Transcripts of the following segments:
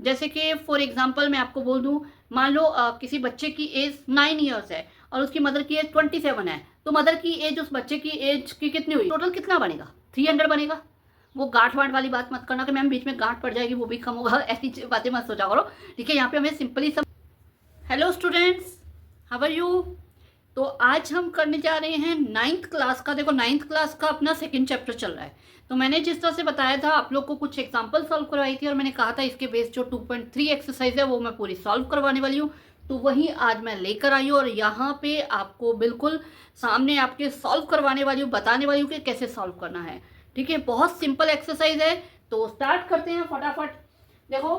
जैसे कि for example मैं आपको बोल दूं, मान लो किसी बच्चे की एज 9 ईयर्स है और उसकी मदर की एज 27 है, तो मदर की एज उस बच्चे की एज की कितनी हुई, टोटल कितना बनेगा, 300 बनेगा। वो गांठ वांठ वाली बात मत करना कि मैम बीच में गांठ पड़ जाएगी वो भी कम होगा, ऐसी बातें मत सोचा करो, ठीक है। यहाँ पे हमें सिंपली सब। Hello students, how are you. तो आज हम करने जा रहे हैं 9th क्लास का। देखो 9th क्लास का अपना सेकंड चैप्टर चल रहा है। तो मैंने जिस तरह से बताया था आप लोग को कुछ एग्जांपल सॉल्व करवाई थी और मैंने कहा था इसके बेस जो 2.3 एक्सरसाइज है वो मैं पूरी सॉल्व करवाने वाली हूँ। तो वही आज मैं लेकर आई हूँ और यहाँ पे आपको बिल्कुल सामने आपके सॉल्व करवाने वाली हूँ, बताने वाली हूँ कि कैसे सॉल्व करना है, ठीक है। बहुत सिंपल एक्सरसाइज है, तो स्टार्ट करते हैं फटाफट। देखो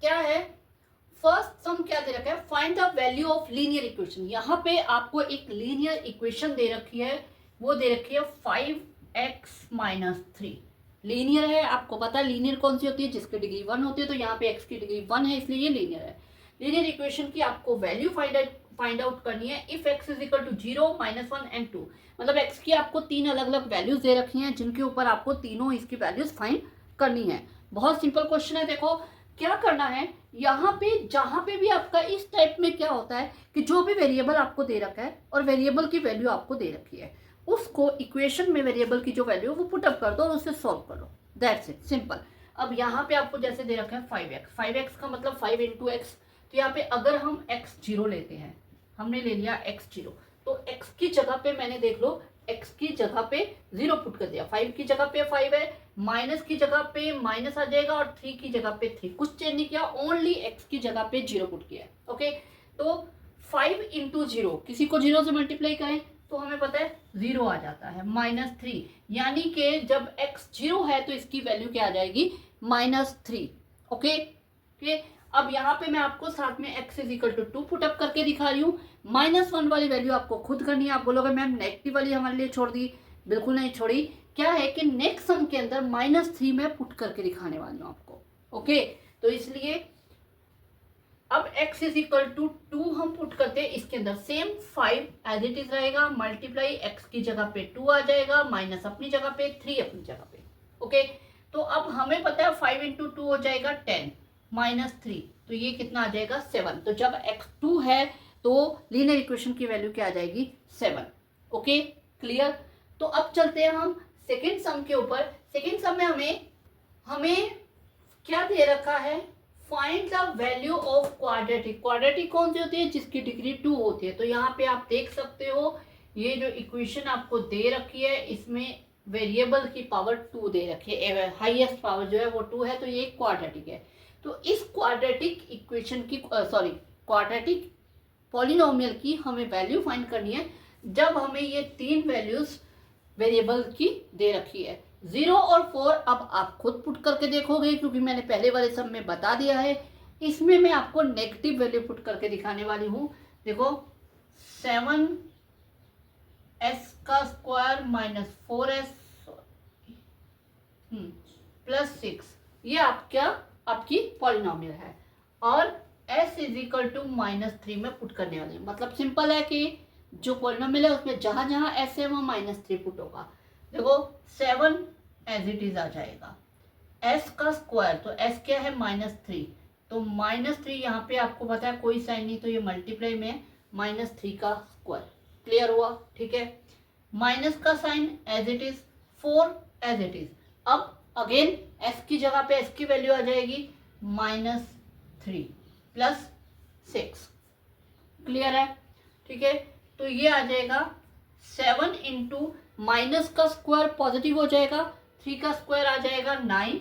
क्या है, फर्स्ट सम क्या दे रखा है, find the value of linear equation. यहाँ पे आपको एक लीनियर इक्वेशन दे रखी है, वो दे रखी है 5x-3। लीनियर है, आपको पता है लीनियर कौन सी होती है, जिसकी डिग्री 1 होती है, तो यहाँ पे x की डिग्री 1 है इसलिए ये लीनियर है। लीनियर इक्वेशन की आपको वैल्यू फाइंड आउट करनी है। If x is equal to 0, -1 and 2, मतलब x की आपको 3 अलग अलग वैल्यूज दे रखी हैं जिनके ऊपर आपको तीनों इसकी वैल्यूज फाइंड करनी है। बहुत सिंपल क्वेश्चन है। देखो क्या करना है, यहाँ पे जहां पे भी आपका इस टाइप में क्या होता है कि जो भी वेरिएबल आपको दे रखा है और वेरिएबल की वैल्यू आपको दे रखी है, उसको इक्वेशन में वेरिएबल की जो वैल्यू है वो पुट अप कर दो और उससे सॉल्व करो, दैट्स इट, सिंपल। अब यहाँ पे आपको जैसे दे रखा है 5x, 5x का मतलब 5 इंटू एक्स। तो यहाँ पे अगर हम x0 लेते हैं, हमने ले लिया x0, तो x की जगह पे मैंने देख लो x की जगह पे 0 पुट कर दिया, 5 की जगह पे 5 है, माइनस की जगह पे माइनस आ जाएगा और 3 की जगह पे 3, कुछ चेंज नहीं किया, ओनली x की जगह पे 0 पुट किया है। ओके, तो 5 इंटू 0, किसी को 0 से मल्टीप्लाई करें तो हमें पता है 0 आ जाता है, -3, यानी कि जब x 0 है तो इसकी वैल्यू क्या आ जाएगी, -3। ओके, अब यहाँ पे मैं आपको साथ में x is equal to 2 put up करके दिखा रही हूँ। -1 वाली वैल्यू आपको खुद करनी है। आप बोलोगे मैम नेगेटिव वाली हमारे लिए छोड़ दी, बिल्कुल नहीं छोड़ी। क्या है कि नेक्स्ट सम के अंदर -3 में पुट करके दिखाने वाली हूँ आपको। ओके, तो इसलिए अब x इज इक्वल टू 2 हम पुट करते हैं इसके अंदर, सेम 5 एज इट इज रहेगा, मल्टीप्लाई x की जगह पे 2 आ जाएगा, माइनस अपनी जगह पे 3 अपनी जगह पे। ओके, तो अब हमें पता है 5 इंटू 2 हो जाएगा 10, -3, तो ये कितना आ जाएगा 7। तो जब x 2 है तो लीनियर इक्वेशन की वैल्यू क्या आ जाएगी, 7। Okay, clear. तो अब चलते हैं हम सेकेंड सम के ऊपर। सेकेंड सम में हमें क्या दे रखा है, find the value of quadratic. Quadratic कौन सी होती है, जिसकी डिग्री 2 होती है। तो यहाँ पे आप देख सकते हो ये जो इक्वेशन आपको दे रखी है इसमें वेरिएबल की पावर 2 दे रखी है, हाईएस्ट पावर जो है वो 2 है, तो ये क्वाड्रेटिक है। तो इस क्वाड्रेटिक इक्वेशन की क्वाड्रेटिक पॉलिनोमियल की हमें वैल्यू फाइंड करनी है जब हमें ये 3 वैल्यूज वेरिएबल की दे रखी है, 0 और 4। अब आप खुद पुट करके देखोगे क्योंकि मैंने पहले वाले सब में बता दिया है। इसमें मैं आपको नेगेटिव वैल्यू पुट करके दिखाने वाली हूँ। देखो 7s का स्क्वायर -4s +6, ये आपकी पॉलिनोमियल है और s इज इक्वल टू -3 में पुट करने वाले हैं। मतलब सिंपल है कि जो पॉलिनोमियल है उसमें जहां जहां s है वहां -3 पुट होगा। देखो 7 एज इट इज आ जाएगा, s का स्क्वायर, तो s क्या है -3, तो -3 यहाँ पे आपको पता है कोई साइन नहीं, तो ये मल्टीप्लाई में -3 का स्क्वायर। क्लियर हुआ, ठीक है। माइनस का sign as it is, 4 as it is. अब अगेन s की जगह पे s की वैल्यू आ जाएगी -3 +6। क्लियर है, ठीक है। तो ये आ जाएगा 7 इंटू माइनस का स्क्वायर पॉजिटिव हो जाएगा, 3 का स्क्वायर आ जाएगा 9,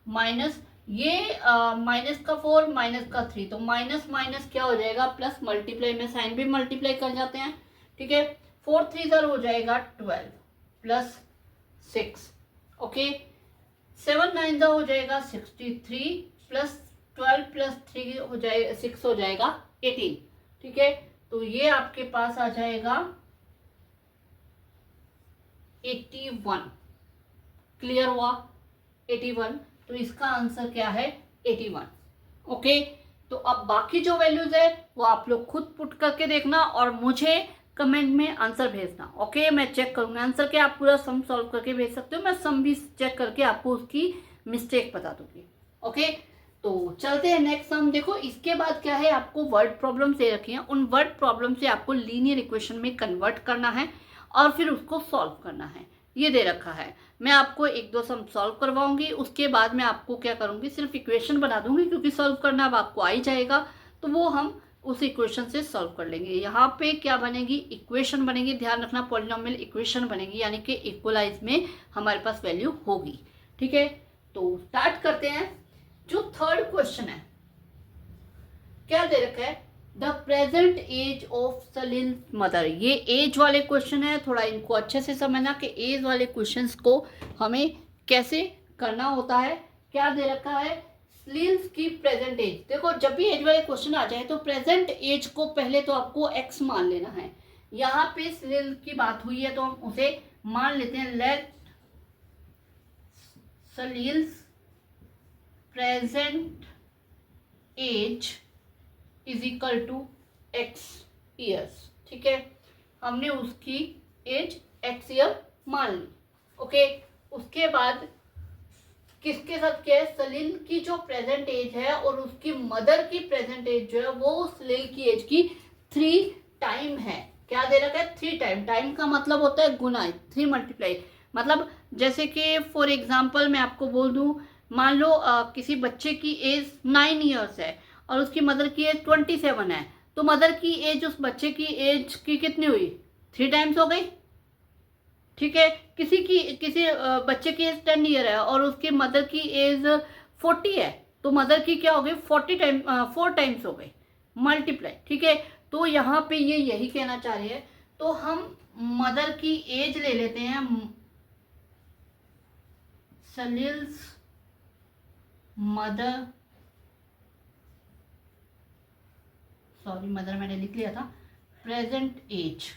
माइनस ये माइनस का 4 माइनस का 3, तो माइनस माइनस क्या हो जाएगा प्लस, मल्टीप्लाई में साइन भी मल्टीप्लाई कर जाते हैं, ठीक है। 4 3 हो जाएगा 12 +6। ओके, 7 9 हो जाएगा 63 +12 +3 हो जाएगा 6 हो जाएगा 18, ठीक है। तो ये आपके पास आ जाएगा 81। क्लियर हुआ, 81। तो इसका आंसर क्या है, 81। ओके, तो अब बाकी जो वैल्यूज है वो आप लोग खुद पुट करके देखना और मुझे कमेंट में आंसर भेजना। ओके, मैं चेक करूंगा आंसर के, आप पूरा सम सॉल्व करके भेज सकते हो, मैं सम भी चेक करके आपको उसकी मिस्टेक बता दूंगी। ओके, तो चलते हैं नेक्स्ट सम। देखो इसके बाद क्या है, आपको वर्ड प्रॉब्लम दे रखी है, उन वर्ड प्रॉब्लम से आपको लीनियर इक्वेशन में कन्वर्ट करना है और फिर उसको सॉल्व करना है। ये दे रखा है, मैं आपको एक दो सम सॉल्व करवाऊंगी, उसके बाद मैं आपको क्या करूंगी, सिर्फ इक्वेशन बना दूंगी, क्योंकि सॉल्व करना अब आपको आ ही जाएगा, तो वो हम उस इक्वेशन से सॉल्व कर लेंगे। यहाँ पे क्या बनेगी, इक्वेशन बनेगी, ध्यान रखना पॉलिनोमियल इक्वेशन बनेगी, यानी कि इक्वलाइज में हमारे पास वैल्यू होगी। ठीक है, तो स्टार्ट करते हैं। जो थर्ड क्वेश्चन है, क्या दे रखा है, the present age of Salil mother. ये एज वाले क्वेश्चन है, थोड़ा इनको अच्छे से समझना कि एज वाले क्वेश्चंस को हमें कैसे करना होता है। क्या दे रखा है, सलील्स की प्रेजेंट एज। देखो जब भी एज वाले क्वेश्चन आ जाए तो प्रेजेंट एज को पहले तो आपको एक्स मान लेना है। यहाँ पे सलील की बात हुई है तो हम उसे मान लेते हैं, let Salil's present age is equal to x years. ठीक है, हमने उसकी एज एक्स ईयर मान ली। ओके, उसके बाद किसके साथ क्या है, सलील की जो प्रेजेंट एज है और उसकी मदर की प्रेजेंट एज जो है वो सलील की एज की 3 टाइम है। क्या दे रखा है, 3 टाइम। टाइम का मतलब होता है गुना, 3 मल्टीप्लाई। मतलब जैसे कि फॉर एग्जाम्पल मैं आपको बोल दूं, मान लो किसी बच्चे की एज 9 ईयर्स है और उसकी मदर की एज 27 है, तो मदर की एज उस बच्चे की एज की कितनी हुई, 3 टाइम्स हो गई। ठीक है, किसी बच्चे की एज 10 ईयर है और उसकी मदर की एज 40 है, तो मदर की क्या हो गई, 4 टाइम्स हो गई मल्टीप्लाई। ठीक है, तो यहाँ पे ये यही कहना चाह रहे हैं, तो हम मदर की एज ले लेते हैं, सलील्स मदर, सॉरी मदर मैंने लिख लिया था, प्रेजेंट एज।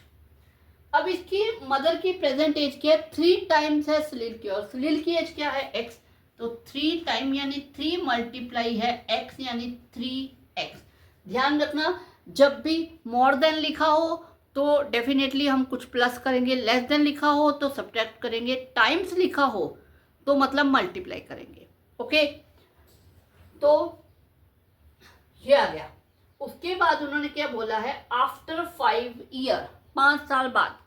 अब इसकी मदर की प्रेजेंट एज क्या है, 3 टाइम्स है सलील की, और सलील की एज क्या है, एक्स, तो 3 टाइम यानी 3 मल्टीप्लाई है एक्स यानी 3x। ध्यान रखना जब भी मोर देन लिखा हो तो डेफिनेटली हम कुछ प्लस करेंगे, लेस देन लिखा हो तो सब्ट्रैक्ट करेंगे, टाइम्स लिखा हो तो मतलब मल्टीप्लाई करेंगे। ओके, तो ये आ गया। उसके बाद उन्होंने क्या बोला है, आफ्टर 5 ईयर, 5 साल बाद।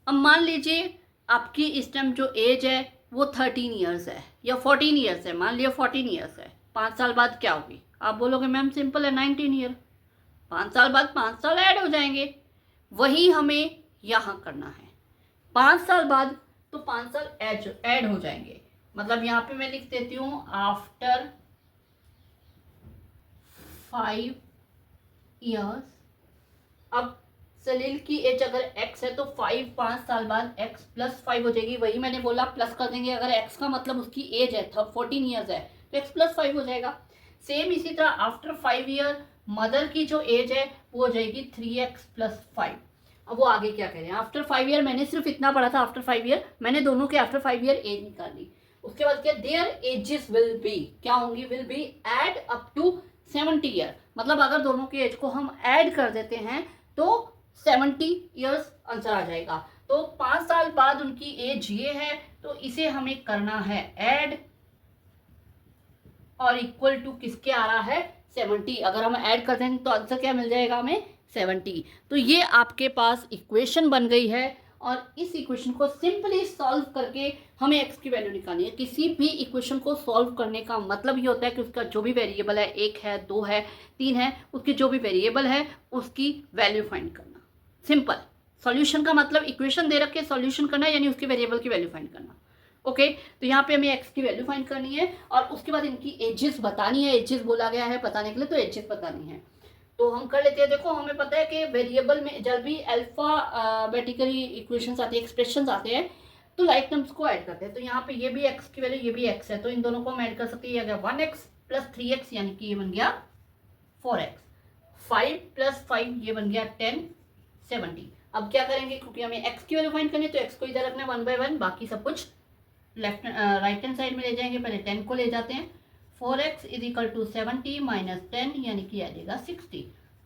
अब मान लीजिए आपकी इस टाइम जो एज है वो 13 ईयर्स है या 14 ईयर्स है, मान लिया 14 ईयर्स है, 5 साल बाद क्या होगी, आप बोलोगे मैम सिंपल है 19 ईयर, 5 साल बाद 5 साल ऐड हो जाएंगे। वही हमें यहाँ करना है, 5 साल बाद तो 5 साल ऐड हो जाएंगे। मतलब यहाँ पे मैं लिख देती हूँ, आफ्टर 5 ईयर्स। अब सलील की एज अगर x है तो 5 साल बाद x प्लस 5 हो जाएगी, वही मैंने बोला प्लस कर देंगे, अगर x का मतलब उसकी एज है तब 14 ईयर्स है तो x प्लस 5 हो जाएगा। सेम इसी तरह आफ्टर 5 ईयर मदर की जो एज है वो हो जाएगी 3x प्लस 5। अब वो आगे क्या कह रहे हैं, आफ्टर 5 ईयर, मैंने सिर्फ इतना पढ़ा था आफ्टर 5 ईयर, मैंने दोनों के आफ्टर 5 ईयर एज निकाली। उसके बाद क्या, देयर एजेस विल बी, क्या होंगी, will be add up to 70 year. मतलब अगर दोनों के एज को हम ऐड कर देते हैं तो 70 ईयर्स आंसर आ जाएगा। तो 5 साल बाद उनकी एज ये है, तो इसे हमें करना है ऐड, और इक्वल टू किसके आ रहा है, 70। अगर हम ऐड करते हैं तो आंसर क्या मिल जाएगा हमें, 70। तो ये आपके पास इक्वेशन बन गई है, और इस इक्वेशन को सिंपली सॉल्व करके हमें x की वैल्यू निकालनी है। किसी भी इक्वेशन को सॉल्व करने का मतलब ये होता है कि उसका जो भी वेरिएबल है, 1 है, 2 है, 3 है, उसके जो भी वेरिएबल है उसकी वैल्यू फाइंड करना। सिंपल, सॉल्यूशन का मतलब इक्वेशन दे रखे सॉल्यूशन करना, यानी उसके वेरिएबल की वैल्यू फाइंड करना। ओके, तो यहाँ पे हमें x की वैल्यू फाइंड करनी है और उसके बाद इनकी एजेस बतानी है। एजेस बोला गया है बताने के लिए, तो एजेस बतानी है। तो हम कर लेते हैं। देखो हमें पता है कि वेरिएबल में जब भी अल्फाबेटिकली इक्वेशंस आती है, एक्सप्रेशंस आते हैं, तो लाइक टर्म्स को ऐड करते हैं। तो यहाँ पे ये भी x की वैल्यू, ये भी x है, तो इन दोनों को हम ऐड कर सकते हैं। ये आ गया 1x प्लस 3x, यानी कि ये बन गया 4x। 5 प्लस 5 ये बन गया 10, 70। अब क्या करेंगे, क्योंकि हमें x की वैल्यू फाइंड करनी है तो x को इधर रखना है 1 बाय 1, बाकी सब कुछ लेफ्ट राइट हैंड साइड में ले जाएंगे। पहले 10 को ले जाते हैं, 4x is equal to 70 minus 10, यानी कि आ जाएगा 60।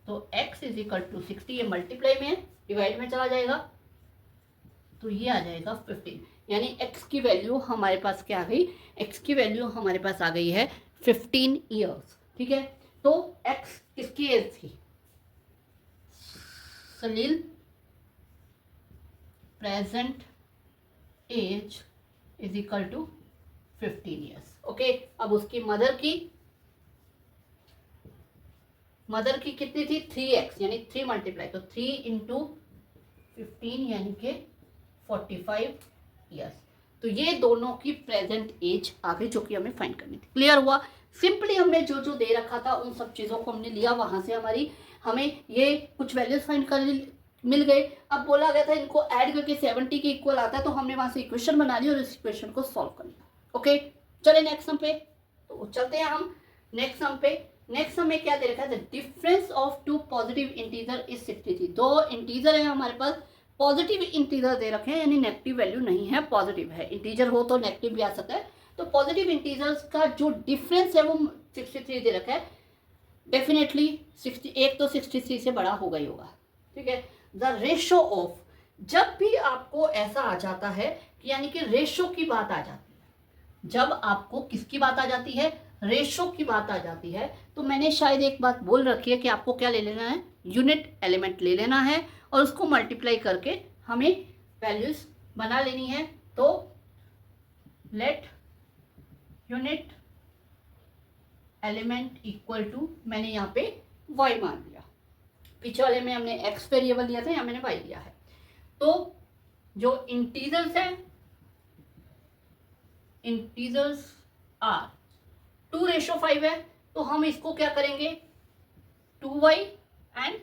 तो x इज इक्वल टू 60, ये मल्टीप्लाई में, डिवाइड में चला जाएगा, तो ये आ जाएगा 15। यानी x की वैल्यू हमारे पास क्या आ गई, x की वैल्यू हमारे पास आ गई है 15 ईयर्स, ठीक है। तो एक्स किसकी एज थी, Salil present age is equal to 15 years, okay. अब उसकी मदर की कितनी थी, 3x यानी 3 मल्टीप्लाई, तो 3 इंटू 15 यानी कि 45 ईयर्स। तो ये दोनों की प्रेजेंट एज आ गई जो कि हमें फाइंड करनी थी। क्लियर हुआ। सिंपली हमने जो जो दे रखा था उन सब चीज़ों को हमने लिया, वहां से हमें ये कुछ वैल्यूज फाइंड कर मिल गए। अब बोला गया था इनको ऐड करके 70 के इक्वल आता है, तो हमने वहां से इक्वेशन बना ली और इस इक्वेशन को सॉल्व कर लिया। ओके, चले नेक्स्ट सम पे। तो चलते हैं हम नेक्स्ट सम पे। नेक्स्ट सम में क्या दे रखा है, the difference of two positive integer is 63। दो इंटीजर है हमारे पास, पॉजिटिव इंटीजर दे रखे हैं, यानी नेगेटिव वैल्यू नहीं है, पॉजिटिव है। इंटीजर हो तो नेगेटिव भी आ सकता है। तो पॉजिटिव इंटीजर्स का जो डिफरेंस है वो 63 दे रखा है। डेफिनेटली 61 तो 63 से बड़ा होगा ही होगा, ठीक है। द रेशो ऑफ, जब भी आपको ऐसा आ जाता है कि यानी कि रेशो की बात आ जाती है, जब आपको किसकी बात आ जाती है, रेशो की बात आ जाती है, तो मैंने शायद एक बात बोल रखी है कि आपको क्या ले लेना है, यूनिट एलिमेंट ले लेना है और उसको मल्टीप्लाई करके हमें वैल्यूज बना लेनी है। तो let unit element equal to, मैंने यहाँ पे y मान लिया, पीछे वाले में हमने x वेरिएबल लिया था, यहाँ मैंने y लिया है। तो जो इंटीजर्स है, इंटीजर्स आर 2:5 है, तो हम इसको क्या करेंगे 2y एंड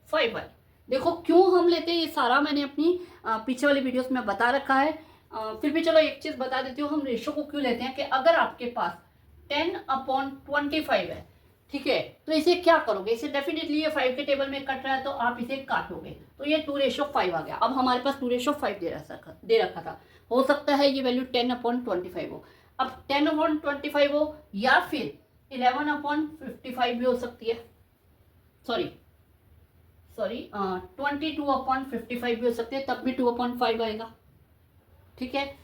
5y। देखो क्यों हम लेते हैं, ये सारा मैंने अपनी पीछे वाली वीडियोस में बता रखा है। फिर भी चलो एक चीज बता देती हूँ, हम रेशो को क्यों लेते हैं कि अगर आपके पास 10/25 है, ठीक है, तो इसे क्या करोगे, इसे डेफिनेटली ये 5 के टेबल में कट रहा है तो आप इसे काटोगे, तो ये 2:5 आ गया। अब हमारे पास 2:5 दे रखा था, हो सकता है ये वैल्यू 10/25 हो। अब 10/25 हो या फिर 11/55 भी हो सकती है, सॉरी 22/55 भी हो सकती है, तब भी 2/5 आएगा, ठीक है।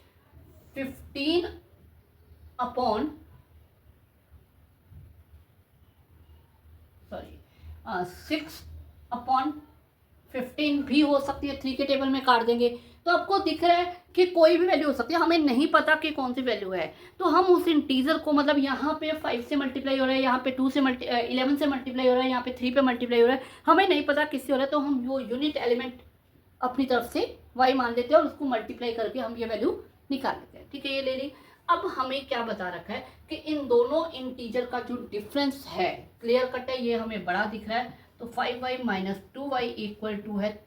6/15 भी हो सकती है, 3 के टेबल में काट देंगे तो आपको दिख रहा है कि कोई भी वैल्यू हो सकती है, हमें नहीं पता कि कौन सी वैल्यू है। तो हम उस इंटीजर को, मतलब यहाँ पे 5 से मल्टीप्लाई हो रहा है, यहाँ पे 11 से मल्टीप्लाई हो रहा है, यहाँ पे 3 पे मल्टीप्लाई हो रहा है, हमें नहीं पता किससे हो रहा है, तो हम वो यूनिट एलिमेंट अपनी तरफ से y मान लेते हैं और उसको मल्टीप्लाई करके हम ये वैल्यू निकाल लेते हैं, ठीक है। ये ले ली। अब हमें क्या बता रखा है कि इन दोनों इंटीजर का जो डिफरेंस है, क्लियर कट है, ये हमें बड़ा दिख रहा है, तो 5y minus 2y equal to है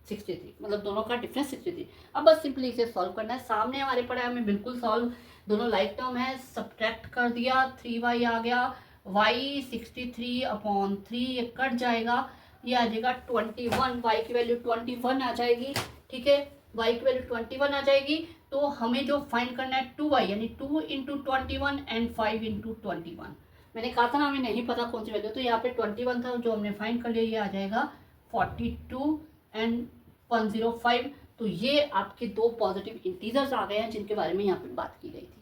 63, मतलब दोनों का डिफरेंस 63। अब बस सिंपली इसे सॉल्व करना है, सामने हमारे पड़ा है, हमें बिल्कुल सॉल्व, दोनों लाइक टर्म है, सब्ट्रैक्ट कर दिया, 3y आ गया, y 63/3 ये कट जाएगा, ये आ जाएगा 21, y की वैल्यू 21 आ जाएगी, ठीक है, y की वैल्यू 21 आ जाएगी। तो हमें जो फाइंड करना है 2y यानी 2 इंटू 21 एंड 5 इंटू 21। मैंने कहा था ना हमें नहीं पता कौन सी वैल्यू, तो यहाँ पे 21 था जो हमने फाइंड कर लिया, ये आ जाएगा 42 एंड 105। तो ये आपके दो पॉजिटिव इंटीजर्स आ गए हैं जिनके बारे में यहाँ पे बात की गई थी।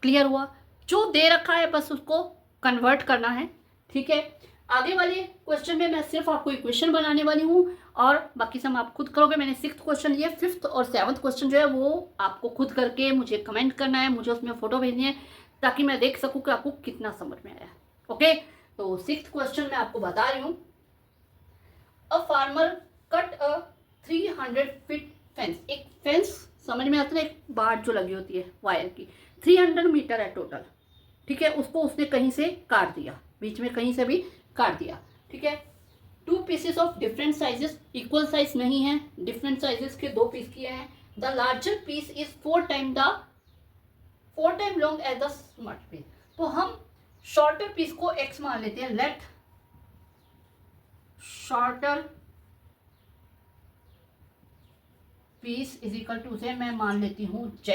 क्लियर हुआ। जो दे रखा है बस उसको कन्वर्ट करना है, ठीक है। आगे वाले क्वेश्चन में मैं सिर्फ आपको इक्वेशन बनाने वाली हूँ और बाकी सब आप खुद करोगे। मैंने 6th क्वेश्चन लिया, 5th और 7th क्वेश्चन जो है वो आपको खुद करके मुझे कमेंट करना है, मुझे उसमें फोटो भेजनी है ताकि मैं देख सकूँ कि आपको कितना समझ में आया। ओके, तो 6th क्वेश्चन में आपको बता रही हूँ, a farmer cut a 300 feet fence. एक फेंस समझ में आता है, एक बाट जो लगी होती है वायर की, 300 मीटर है टोटल, ठीक है। उसको उसने कहीं से काट दिया, बीच में कहीं से भी काट दिया, ठीक है। 2 pieces of different sizes, equal size नहीं है, डिफरेंट साइजेस के 2 पीस किए हैं। The larger piece is 4 time long as the small piece. तो हम शॉर्टर पीस को x मान लेते हैं, let shorter piece is equal to से मैं मान लेती हूँ z,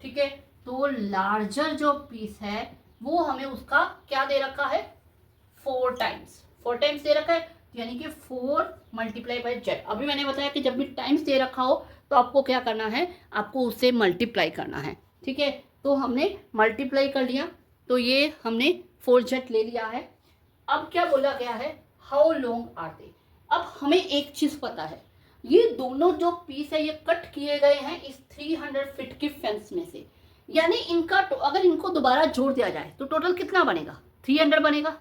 ठीक है। तो लार्जर जो पीस है वो हमें उसका क्या दे रखा है, 4 टाइम्स दे रखा है, यानी कि 4 मल्टीप्लाई बाय z। अभी मैंने बताया कि जब भी टाइम्स दे रखा हो तो आपको क्या करना है, आपको उससे मल्टीप्लाई करना है, ठीक है। तो हमने मल्टीप्लाई कर लिया, तो ये हमने 4Z ले लिया है। अब क्या बोला गया है, हाउ लॉन्ग आर दे। अब हमें एक चीज पता है, ये दोनों जो पीस है ये कट किए गए हैं इस 300 फीट की फेंस में से, यानी इनका अगर इनको दोबारा जोड़ दिया जाए तो टोटल कितना बनेगा, 300 बनेगा।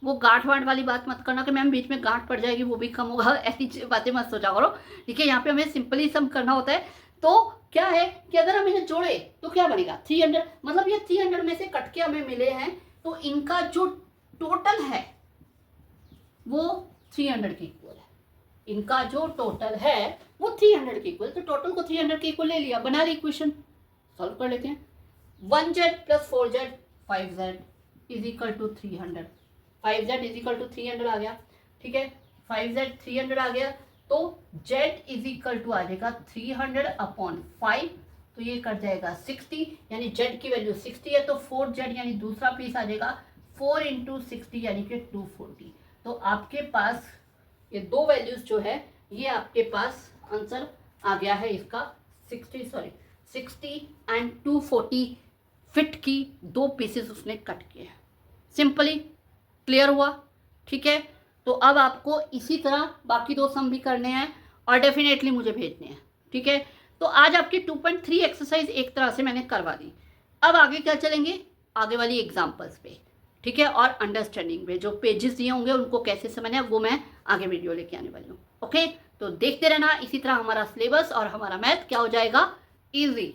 वो गांठ वांठ वाली बात मत करना कि मैम बीच में गांठ पड़ जाएगी वो भी कम होगा, ऐसी बातें मत सोचा करो। ठीक है, यहाँ पे हमें सिंपली सम करना होता है। तो क्या है कि अगर हम इन्हें जोड़े तो क्या बनेगा 300, मतलब ये 300 में से कट के हमें मिले हैं, तो इनका जो टोटल है वो 300 के इक्वल है। इनका जो टोटल है वो 300 के इक्वल, तो टोटल को 300 के इक्वल ले लिया, बना ली इक्वेशन, सॉल्व कर लेते हैं। 1Z plus 4Z 5Z is equal to 300, 5Z is equal to 300 आ गया। ठीक है, 5Z 300 आ गया, तो Z इज इक्वल टू आ जाएगा 300 अपॉन 5, तो ये कट जाएगा 60, यानी Z की वैल्यू 60 है, तो 4Z यानी दूसरा पीस आ जाएगा 4 इंटू 60 यानी कि 240। तो आपके पास ये दो वैल्यूज जो है ये आपके पास आंसर आ गया है इसका 60 एंड 240 फिट की दो पीसेस उसने कट किए हैं। सिंपली क्लियर हुआ। ठीक है, तो अब आपको इसी तरह बाकी दो सम भी करने हैं और डेफिनेटली मुझे भेजने हैं। ठीक है, तो आज आपकी 2.3 एक्सरसाइज एक तरह से मैंने करवा दी। अब आगे क्या चलेंगे, आगे वाली एग्जाम्पल्स पे। ठीक है, और अंडरस्टैंडिंग में जो पेजेस दिए होंगे उनको कैसे समझना है वो मैं आगे वीडियो लेके आने वाली हूँ। ओके, तो देखते रहना, इसी तरह हमारा सिलेबस और हमारा मैथ क्या हो जाएगा, ईजी।